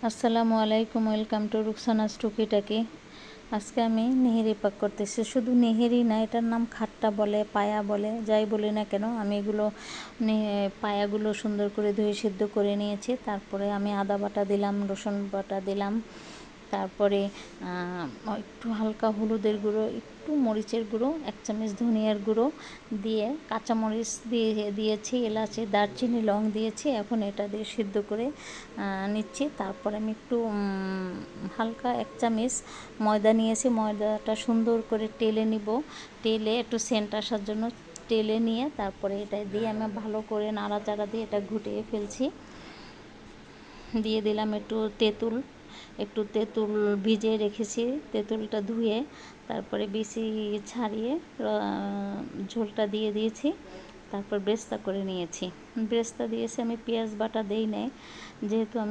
আসসালামু আলাইকুম, welcome to রুকসানাস টুকিটাকি। আজকে আমি নেহেরি পাক করতেছি। শুধু নেহেরি না, এটার নাম খাট্টা বলে, পায়া বলে, যাই বলি না কেন। আমি এগুলো পায়াগুলো সুন্দর করে ধুয়ে সিদ্ধ করে নিয়েছি। তারপরে আমি আদা বাটা দিলাম, রসুন বাটা দিলাম, তারপরে একটু হালকা হলুদের গুঁড়ো, একটু মরিচের গুঁড়ো, 1 চামচ ধনিয়ার গুঁড়ো দিয়ে কাঁচামরিচ দিয়েছি, এলাচি, দারচিনি, লং দিয়েছি। এখন এটা দিয়ে সিদ্ধ করে নিচ্ছি। তারপরে আমি একটু হালকা 1 চামচ ময়দা নিয়েছি। ময়দাটা সুন্দর করে টেলে নিব, টেলে একটু সেন্ট আসার জন্য টেলে নিয়ে তারপরে এটা দিয়ে আমি ভালো করে নাড়াচাড়া দিয়ে এটা ঘুটিয়ে ফেলছি। দিয়ে দিলাম একটু তেঁতুল ভিজিয়ে রেখেছি, তেঁতুলটা ধুয়ে তারপরে বিচি ছাড়িয়ে ঝোলটা দিয়ে দিয়েছি। তারপর বেরেস্তা করে নিয়েছি। বেরেস্তা দিয়েছি, আমি পেঁয়াজ বাটা দেই নাই, যেহেতু আমি